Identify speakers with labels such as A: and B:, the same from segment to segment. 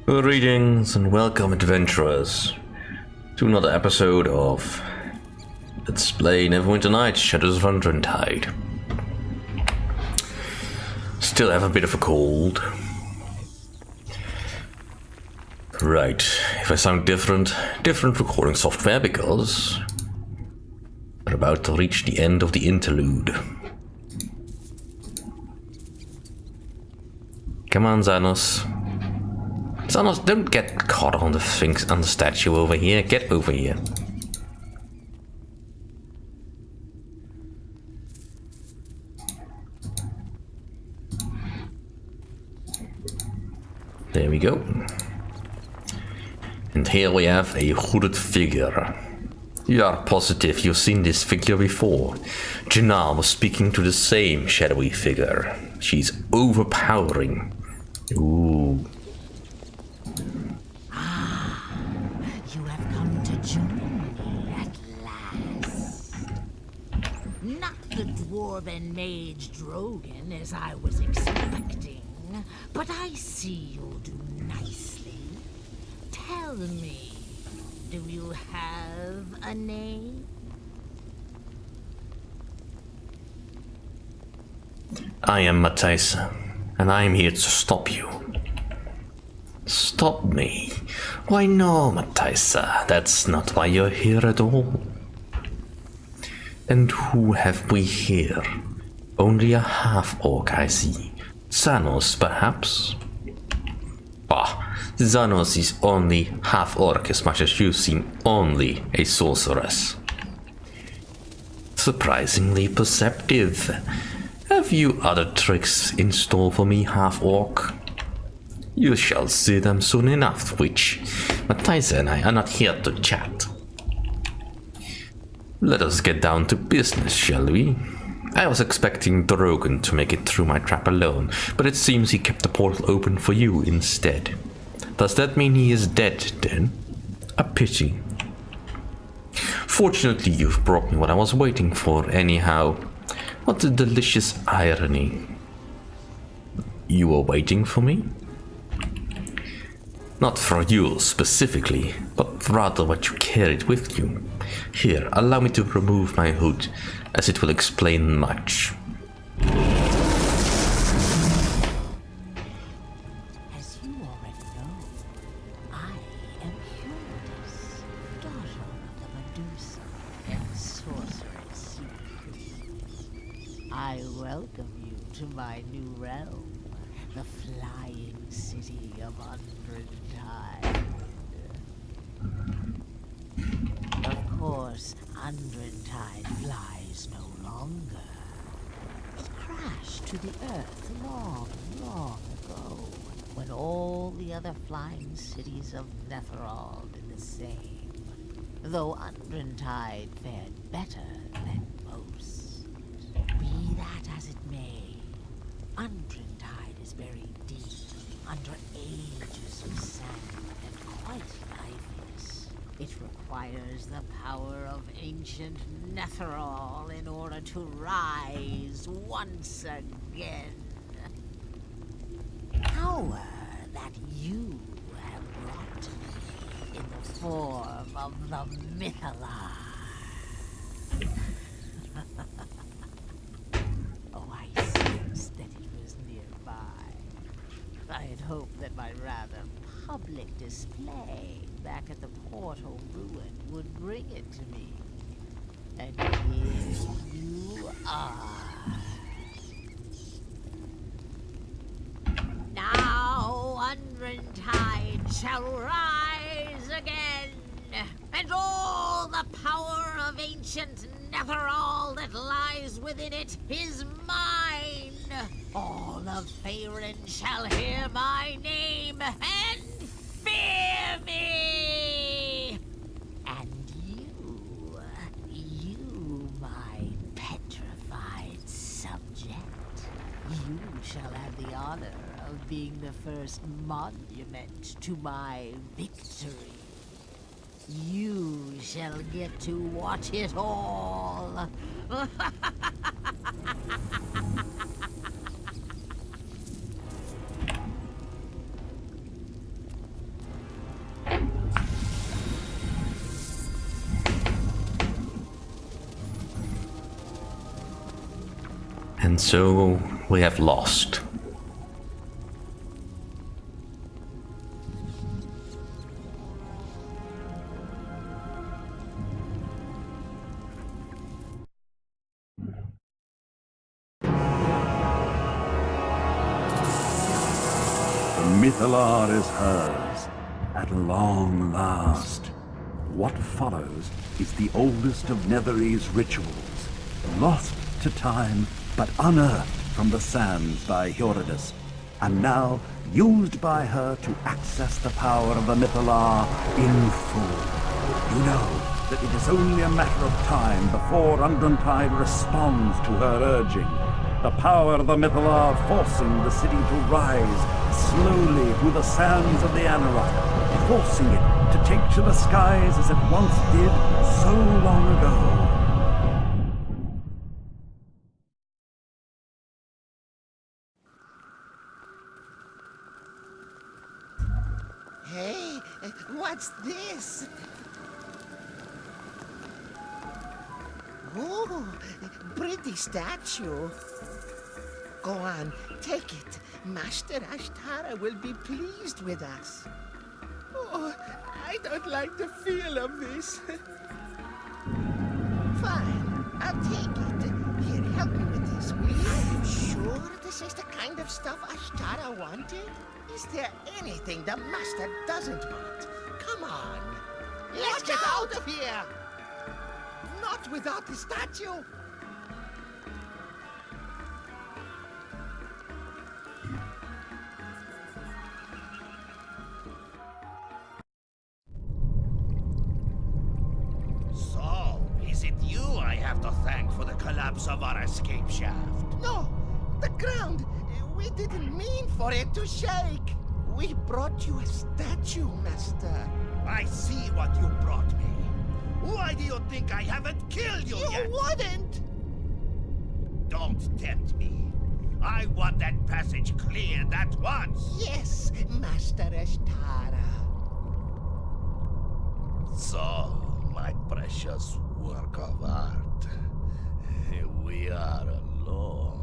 A: Greetings and welcome, adventurers, to another episode of Let's Play Neverwinter Nights, Shadows of Undrentide. Still have a bit of a cold. Right, if I sound different recording software because we're about to reach the end of the interlude. Come on, Xanos. Xanos, don't get caught on the Sphinx, on the statue over here. Get over here. There we go. And here we have a hooded figure. You are positive you've seen this figure before. Janal was speaking to the same shadowy figure. She's overpowering. Ooh.
B: You have come to join me at last. Not the dwarven mage Drogan as I was expecting, but I see you'll do nicely. Tell me, do you have a name?
A: I am Mathijssa, and I am here to stop you. Stop me? Why no, Mathijssa, that's not why you're here at all. And who have we here? Only a half-orc, I see. Xanos, perhaps? Bah, Xanos is only half-orc as much as you seem only a sorceress. Surprisingly perceptive. Have you other tricks in store for me, half-orc? You shall see them soon enough, which Mathijssa and I are not here to chat. Let us get down to business, shall we? I was expecting Draok to make it through my trap alone, but it seems he kept the portal open for you instead. Does that mean he is dead, then? A pity. Fortunately, you've brought me what I was waiting for, anyhow. What a delicious irony. You were waiting for me? Not for you specifically, but rather what you carried with you. Here, allow me to remove my hood, as it will explain much.
B: As you already know, I am Huerodis, daughter of the Medusa and sorcerer supreme. I welcome you to my new realm, the flying city of Undrentide. Of course, Undrentide flies no longer. It crashed to the earth long, long ago, when all the other flying cities of Netherall did the same. Though Undrentide fared better than most. Be that as it may, Undrentide is buried deep under ages of sand and quite lifeless. It requires the power of ancient Netherall in order to rise once again. Power that you have brought to me in the form of the Mythallar. Oh, I sensed that it was nearby. I had hoped that my rather public display back at the portal ruin would bring it to me. And here you are. Now Undrentide shall rise again, and all the power of ancient Netherall that lies within it is mine. All of Faerun shall hear my name and fear me. And you, my petrified subject, you shall have the honor of being the first monument to my victory. You shall get to watch it all.
A: And so we have lost.
C: Mythalar is hers, at long last. What follows is the oldest of Netherese rituals, lost to time, but unearthed from the sands by Huerodis, and now used by her to access the power of the Mythalar in full. You know that it is only a matter of time before Undrentide responds to her urging. The power of the Mythalar forcing the city to rise slowly through the sands of the Anarok, forcing it to take to the skies as it once did so long ago.
D: Hey, what's this? Oh, pretty statue. Go on, take it. Master Ashtara will be pleased with us. Oh, I don't like the feel of this. Fine, I'll take it. Here, help me with this, will you? Are you sure this is the kind of stuff Ashtara wanted? Is there anything the Master doesn't want? Come on. Let's get out of here! Not without the statue!
E: So, is it you I have to thank for the collapse of our escape shaft?
D: No! The ground! We didn't mean for it to shake! We brought you a statue, Master.
E: I see what you brought me. Why do you think I haven't killed you yet?
D: You wouldn't!
E: Don't tempt me. I want that passage cleared at once.
D: Yes, Master Ashtara.
E: So, my precious work of art, we are alone.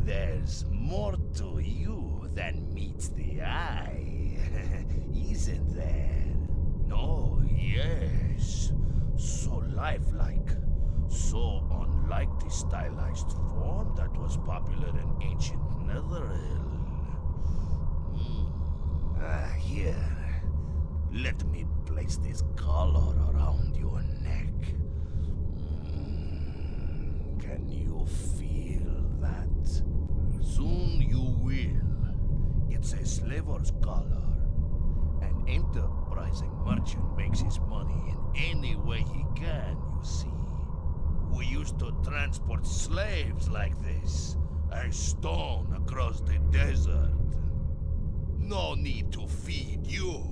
E: There's more to you than meets the eye, isn't there? Oh, yes. So lifelike. So unlike the stylized form that was popular in ancient Netherrealm. Here. Let me place this collar around your neck. Can you feel that? Soon you will. It's a slaver's collar. An enterprising merchant makes his money in any way he can, you see. We used to transport slaves like this, a stone across the desert. No need to feed you,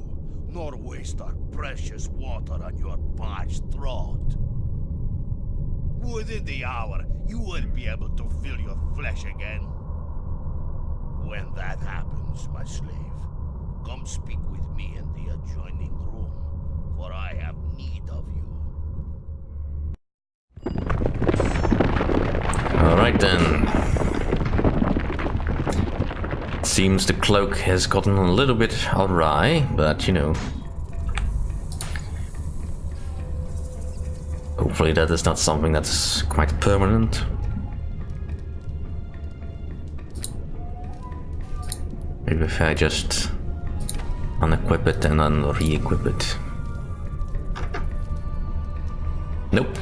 E: nor waste our precious water on your parched throat. Within the hour, you will be able to feel your flesh again. When that happens, my slave, come speak with me in the adjoining room, for I have need of you.
A: Alright then. Seems the cloak has gotten a little bit awry, but you know. Hopefully that is not something that's quite permanent. Maybe if I just unequip it and then re-equip it. Nope.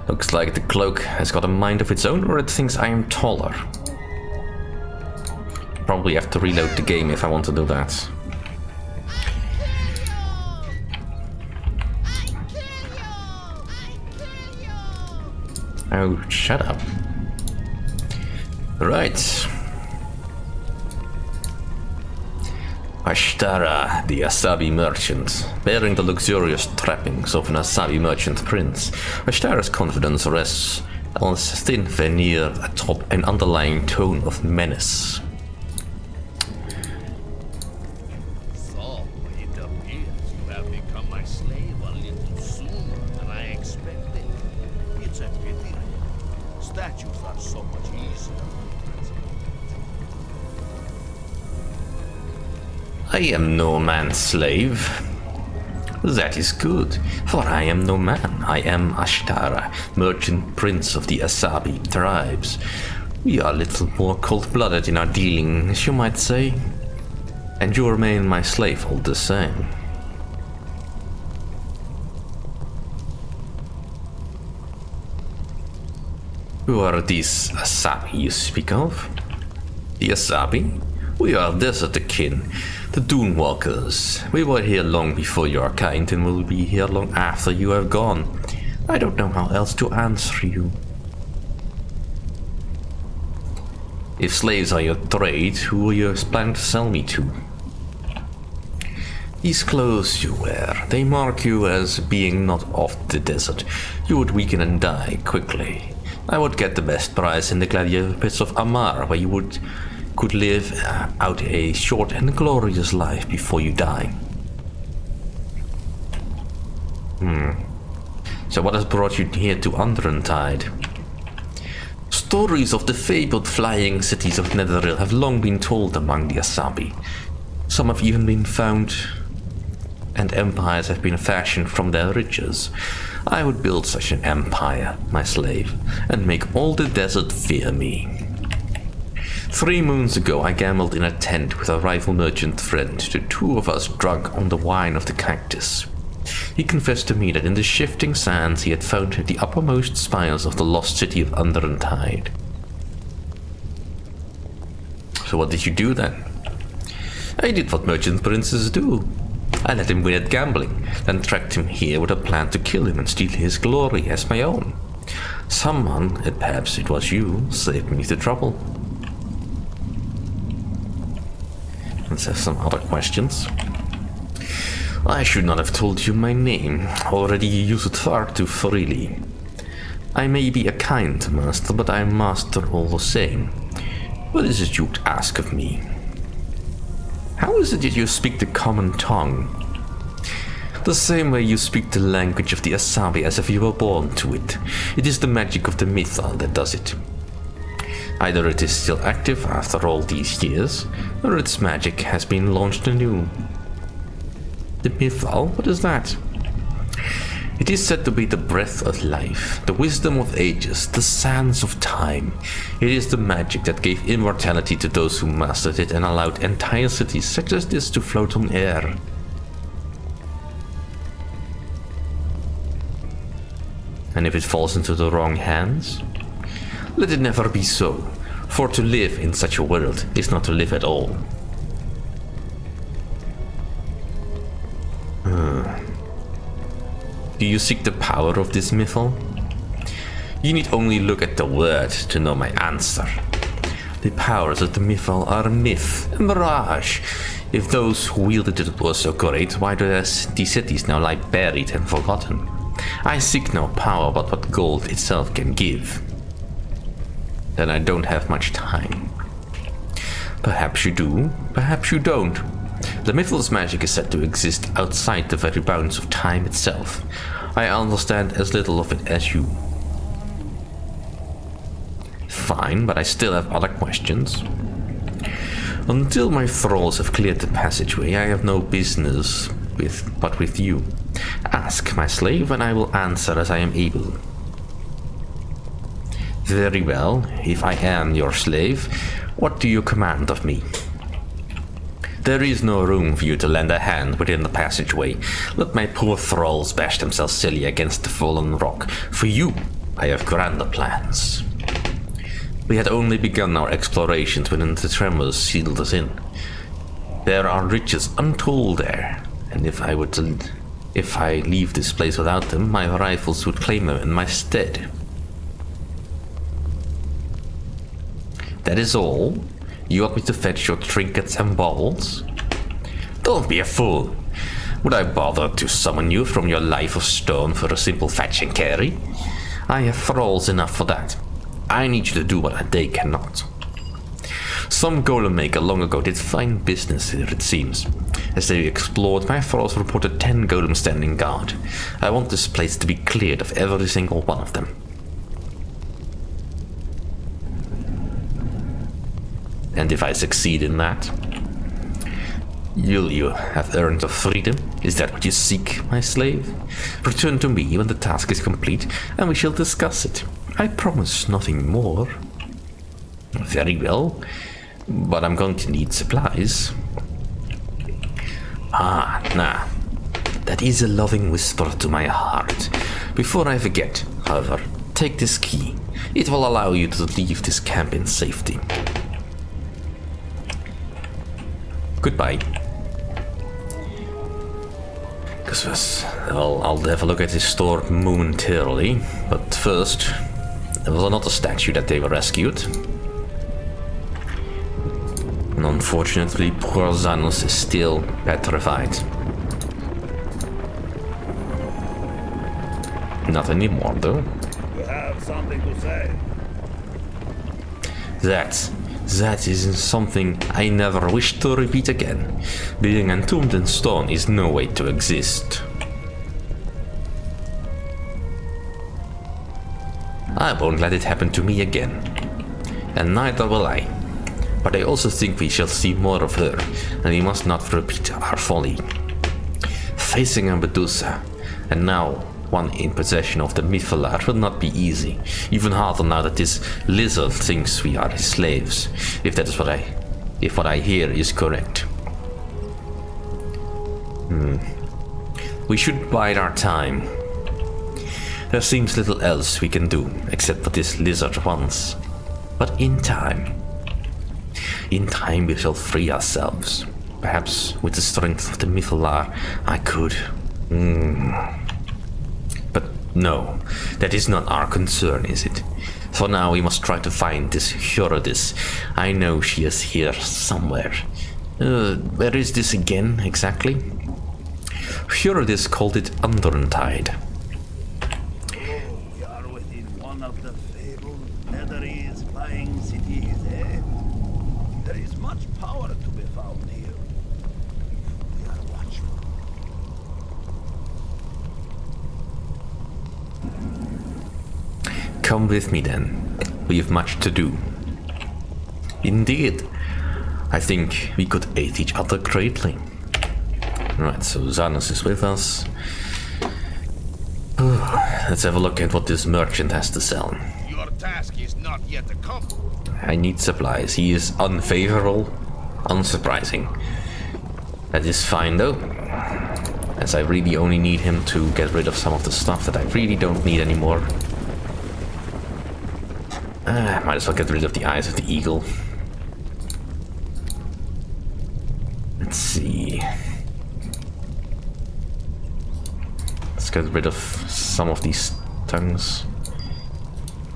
A: Looks like the cloak has got a mind of its own, or it thinks I am taller. Probably have to reload the game if I want to do that. Oh, shut up. Right. Ashtara, the Asabi merchant, bearing the luxurious trappings of an Asabi merchant prince. Ashtara's confidence rests on a thin veneer atop an underlying tone of menace.
E: So, it appears you have become my slave a little sooner than I expected. It's a pity. Statue
A: I am no man's slave. That is good, for I am no man. I am Ashtara, merchant prince of the Asabi tribes. We are a little more cold-blooded in our dealings, you might say. And you remain my slave all the same. Who are these Asabi you speak of? The Asabi? We are desert akin, the Dune Walkers. We were here long before your kind and will be here long after you are gone. I don't know how else to answer you. If slaves are your trade, who are you planning to sell me to? These clothes you wear, they mark you as being not of the desert. You would weaken and die quickly. I would get the best price in the gladiator pits of Amar, where you could live out a short and glorious life before you die. So what has brought you here to Undrentide? Stories of the fabled flying cities of Netheril have long been told among the Asabi. Some have even been found, and empires have been fashioned from their riches. I would build such an empire, my slave, and make all the desert fear me. 3 moons ago I gambled in a tent with a rival merchant friend, the two of us drunk on the wine of the cactus. He confessed to me that in the shifting sands he had found the uppermost spires of the lost city of Undrentide. So what did you do then? I did what merchant princes do. I let him win at gambling, then tracked him here with a plan to kill him and steal his glory as my own. Someone, and perhaps it was you, saved me the trouble. Let's have some other questions. I should not have told you my name. Already you use it far too freely. I may be a kind master, but I am master all the same. What is it you'd ask of me? How is it that you speak the common tongue? The same way you speak the language of the Asabi as if you were born to it. It is the magic of the Mythal that does it. Either it is still active after all these years, or its magic has been launched anew. The Mythal? What is that? It is said to be the breath of life, the wisdom of ages, the sands of time. It is the magic that gave immortality to those who mastered it and allowed entire cities such as this to float on air. And if it falls into the wrong hands? Let it never be so, for to live in such a world is not to live at all. Do you seek the power of this Mythal? You need only look at the word to know my answer. The powers of the Mythal are a myth, a mirage. If those who wielded it were so great, why do these cities now lie buried and forgotten? I seek no power but what gold itself can give. Then I don't have much time. Perhaps you do, perhaps you don't. The Mythal's magic is said to exist outside the very bounds of time itself. I understand as little of it as you. Fine, but I still have other questions. Until my thralls have cleared the passageway, I have no business but with you. Ask, my slave, and I will answer as I am able. Very well, if I am your slave, what do you command of me? There is no room for you to lend a hand within the passageway. Let my poor thralls bash themselves silly against the fallen rock. For you, I have grander plans. We had only begun our explorations when the tremors sealed us in. There are riches untold there, and if I leave this place without them, my rivals would claim them in my stead. That is all? You want me to fetch your trinkets and baubles? Don't be a fool. Would I bother to summon you from your life of stone for a simple fetch and carry? I have thralls enough for that. I need you to do what they cannot. Some golem maker long ago did fine business here, it seems. As they explored, my thralls reported 10 golems standing guard. I want this place to be cleared of every single one of them. And if I succeed in that? You have earned your freedom. Is that what you seek, my slave? Return to me when the task is complete, and we shall discuss it. I promise nothing more. Very well, but I'm going to need supplies. Nah. That is a loving whisper to my heart. Before I forget, however, take this key. It will allow you to leave this camp in safety. Goodbye. I'll have a look at this store momentarily, but first, there was another statue that they were rescued. And unfortunately, poor Xanos is still petrified. Not anymore, though.
C: You have something to say?
A: That is something I never wish to repeat again. Being entombed in stone is no way to exist. I won't let it happen to me again. And neither will I. But I also think we shall see more of her, and we must not repeat our folly. Facing a Medusa, and now one in possession of the Mythalar, will not be easy. Even harder now that this lizard thinks we are his slaves. If that is what I hear is correct. We should bide our time. There seems little else we can do except what this lizard wants. But in time we shall free ourselves. Perhaps with the strength of the Mythalar, I could. But no, that is not our concern, is it? For now we must try to find this Huerodis. I know she is here somewhere. Where is this again, exactly? Huerodis called it Undrentide.
C: We are within one of the fabled Netherese flying cities, eh? There is much power to be found here. We are watchful.
A: Come with me then. We have much to do. Indeed. I think we could aid each other greatly. Right, so Xanos is with us. Let's have a look at what this merchant has to sell.
E: Your task is not yet accomplished.
A: I need supplies. He is unfavorable. Unsurprising. That is fine though, as I really only need him to get rid of some of the stuff that I really don't need anymore. Might as well get rid of the eyes of the eagle. Let's see. Let's get rid of some of these tongues.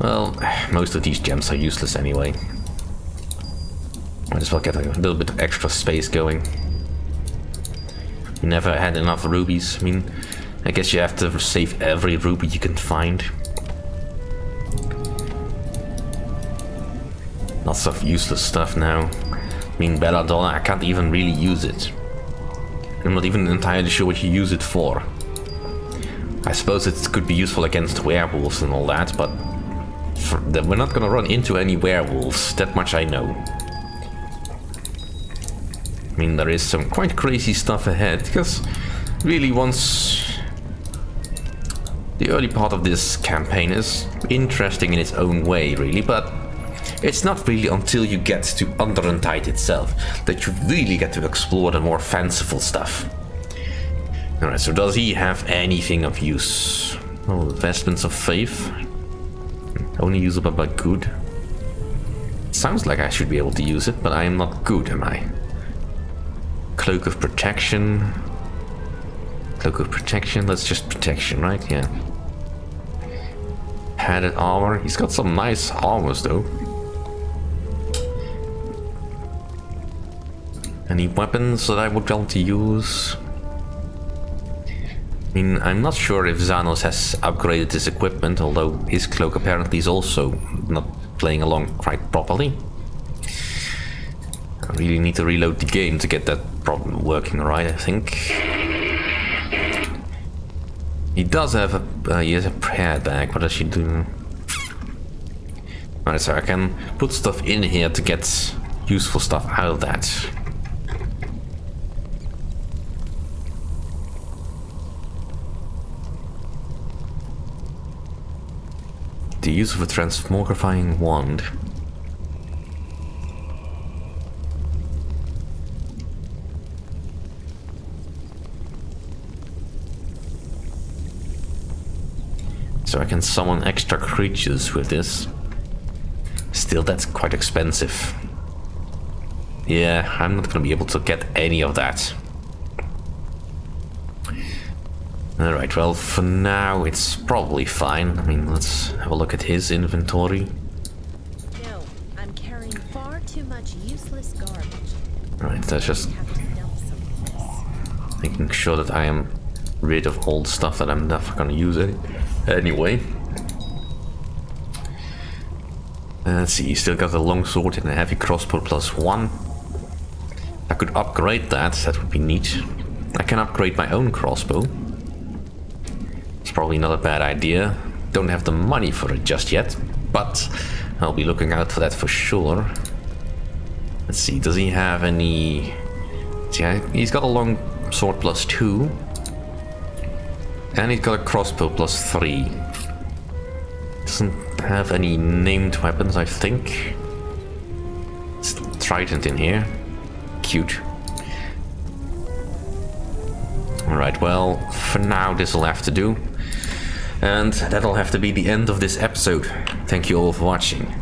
A: Well, most of these gems are useless anyway. Might as well get a little bit of extra space going. We never had enough rubies. I mean, I guess you have to save every ruby you can find. Lots of useless stuff now. I mean, Belladonna, I can't even really use it. I'm not even entirely sure what you use it for. I suppose it could be useful against werewolves and all that, but we're not gonna run into any werewolves, that much I know. I mean, there is some quite crazy stuff ahead, because really once... The early part of this campaign is interesting in its own way, really, but it's not really until you get to Undrentide itself that you really get to explore the more fanciful stuff. Alright, so does he have anything of use? Oh, Vestments of Faith. Only usable by good. Sounds like I should be able to use it, but I am not good, am I? Cloak of Protection. Cloak of Protection, that's just protection, right? Yeah. Padded armor. He's got some nice armors, though. Any weapons that I would want to use? I mean, I'm not sure if Xanos has upgraded his equipment, although his cloak apparently is also not playing along quite properly. I really need to reload the game to get that problem working right, I think. He does have a, he has a prayer bag. What does she do? Alright, so I can put stuff in here to get useful stuff out of that. The use of a transmogrifying wand. So I can summon extra creatures with this. Still, that's quite expensive. Yeah, I'm not gonna be able to get any of that. Alright, well, for now it's probably fine. I mean, let's have a look at his inventory.
F: No, I'm carrying far too much useless garbage.
A: Right, that's just
F: Have to dump some of this.
A: making sure that I am rid of old stuff that I'm never gonna use anyway. Let's see, you still got the longsword and a heavy crossbow +1. I could upgrade that, that would be neat. I can upgrade my own crossbow. It's probably not a bad idea. Don't have the money for it just yet, but I'll be looking out for that for sure. Let's see, does he have any... See, he's got a long sword +2. And he's got a crossbow +3. Doesn't have any named weapons, I think. It's trident in here. Cute. Alright, well, for now this will have to do. And that'll have to be the end of this episode. Thank you all for watching.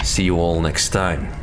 A: See you all next time.